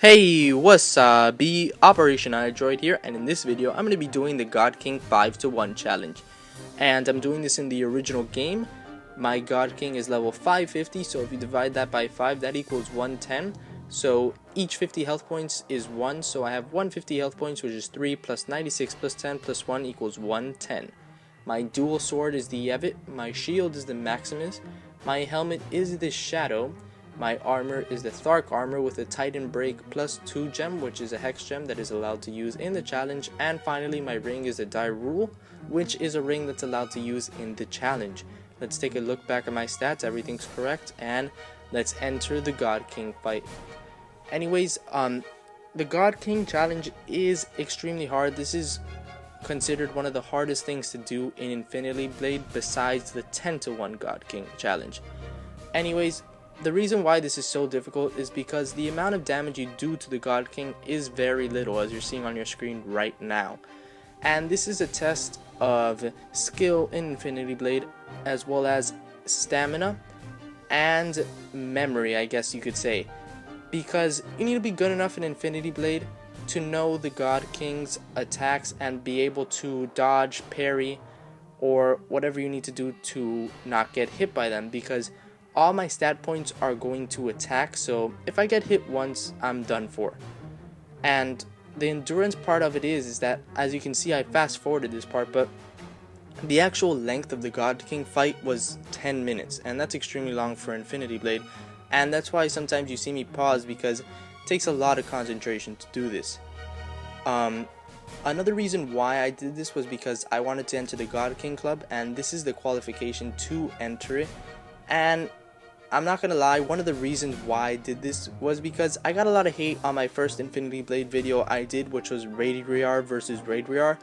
Hey, what's up? OPERATIONiDROID here, and in this video I'm going to be doing the God King 5-to-1 challenge. And I'm doing this in the original game. My God King is level 550, so if you divide that by 5, that equals 110. So each 50 health points is 1, so I have 150 health points, which is 3 plus 96 plus 10 plus 1 equals 110. My dual sword is the Evet, my shield is the Maximus, my helmet is the Shadow, my armor is the Thark armor with a Titan break plus 2 gem, which is a hex gem that is allowed to use in the challenge, and finally my ring is a Rule, which is a ring that's allowed to use in the challenge. Let's take a look back at my stats, everything's correct, and let's enter the God King fight. Anyways, the God King challenge is extremely hard. This is considered one of the hardest things to do in Infinity Blade besides the 10-to-1 God King challenge. Anyways, the reason why this is so difficult is because the amount of damage you do to the God King is very little, as you're seeing on your screen right now. And this is a test of skill in Infinity Blade, as well as stamina and memory, I guess you could say. Because you need to be good enough in Infinity Blade to know the God King's attacks and be able to dodge, parry, or whatever you need to do to not get hit by them, because all my stat points are going to attack, so if I get hit once, I'm done for. And the endurance part of it is that, as you can see, I fast forwarded this part, but the actual length of the God King fight was 10 minutes, and that's extremely long for Infinity Blade, and that's why sometimes you see me pause, because it takes a lot of concentration to do this. Another reason why I did this was because I wanted to enter the God King Club, and this is the qualification to enter it. And I'm not gonna lie, one of the reasons why I did this was because I got a lot of hate on my first Infinity Blade video I did, which was Raidriar versus Raidriar,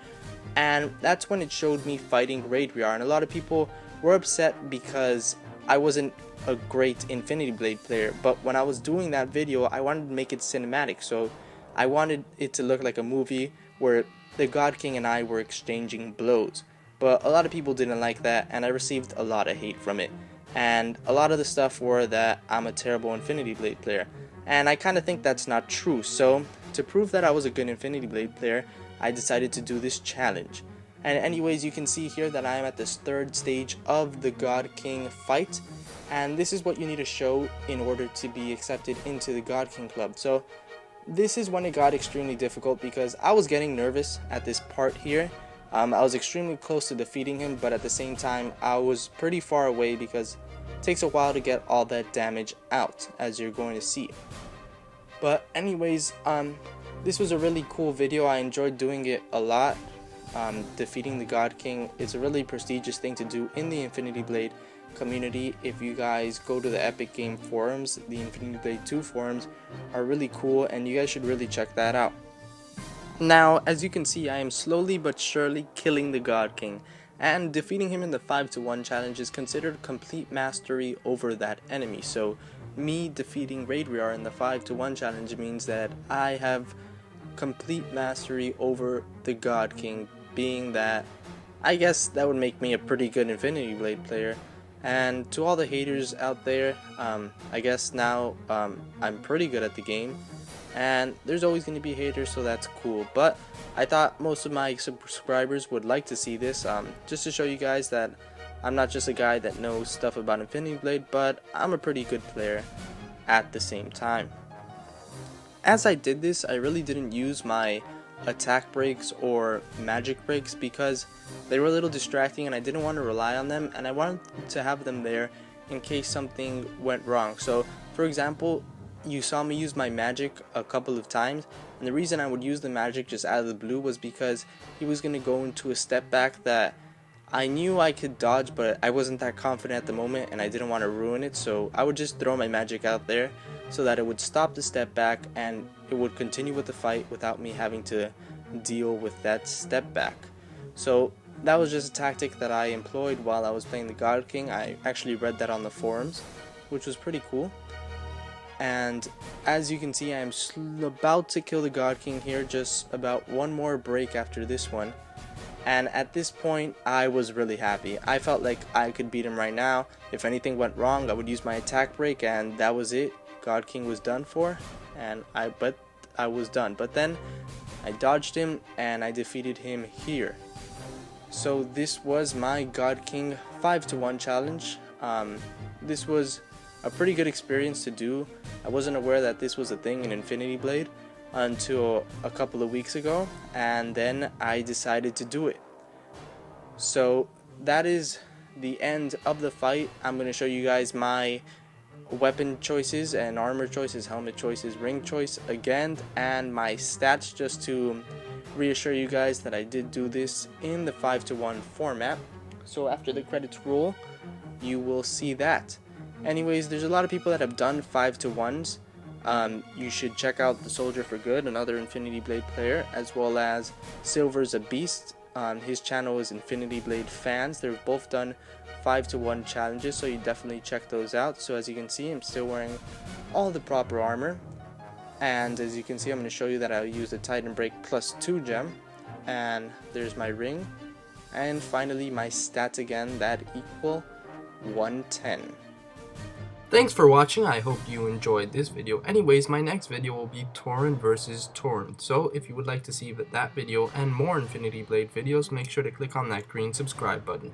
and that's when it showed me fighting Raidriar, and a lot of people were upset because I wasn't a great Infinity Blade player. But when I was doing that video, I wanted to make it cinematic, so I wanted it to look like a movie where the God King and I were exchanging blows. But a lot of people didn't like that, and I received a lot of hate from it. And a lot of the stuff were that I'm a terrible Infinity Blade player, and I kind of think that's not true. So to prove that I was a good Infinity Blade player, I decided to do this challenge. And anyways, you can see here that I am at this third stage of the God King fight, and this is what you need to show in order to be accepted into the God King Club. So this is when it got extremely difficult, because I was getting nervous at this part here. I was extremely close to defeating him, but at the same time I was pretty far away, because it takes a while to get all that damage out, as you're going to see. But anyways, this was a really cool video. I enjoyed doing it a lot. Defeating the God King is a really prestigious thing to do in the Infinity Blade community. If you guys go to the Epic Game forums, the Infinity Blade 2 forums are really cool, and you guys should really check that out. Now, as you can see, I am slowly but surely killing the God King, and defeating him in the 5-to-1 challenge is considered complete mastery over that enemy. So me defeating Raidriar in the 5-to-1 challenge means that I have complete mastery over the God King, being that I guess that would make me a pretty good Infinity Blade player. And to all the haters out there, I guess now I'm pretty good at the game. And there's always going to be haters, so that's cool. But I thought most of my subscribers would like to see this, just to show you guys that I'm not just a guy that knows stuff about Infinity Blade, but I'm a pretty good player at the same time. As I did this, I really didn't use my attack breaks or magic breaks, because they were a little distracting and I didn't want to rely on them, and I wanted to have them there in case something went wrong. So for example, you saw me use my magic a couple of times, and the reason I would use the magic just out of the blue was because he was going to go into a step back that I knew I could dodge, but I wasn't that confident at the moment and I didn't want to ruin it, so I would just throw my magic out there so that it would stop the step back and it would continue with the fight without me having to deal with that step back. So that was just a tactic that I employed while I was playing the God King. I actually read that on the forums, which was pretty cool. And as you can see, I am about to kill the God King here, just about one more break after this one. And at this point, I was really happy. I felt like I could beat him right now. If anything went wrong, I would use my attack break, and that was it. God King was done for. But I was done. But then I dodged him and I defeated him here. So this was my God King 5-to-1 challenge. This was a pretty good experience to do. I wasn't aware that this was a thing in Infinity Blade until a couple of weeks ago, and then I decided to do it. So that is the end of the fight. I'm going to show you guys my weapon choices and armor choices, helmet choices, ring choice again, and my stats, just to reassure you guys that I did do this in the 5-to-1 format. So after the credits roll, you will see that. Anyways, there's a lot of people that have done 5-to-1s. You should check out the Soldier for Good, another Infinity Blade player, as well as Silver's a Beast. His channel is Infinity Blade Fans. They've both done 5-to-1 challenges, so you definitely check those out. So as you can see, I'm still wearing all the proper armor, and as you can see, I'm going to show you that I use the Titan Break +2 gem, and there's my ring, and finally my stats again that equal 110. Thanks for watching. I hope you enjoyed this video. Anyways, my next video will be Torren versus Torren. So if you would like to see that video and more Infinity Blade videos, make sure to click on that green subscribe button.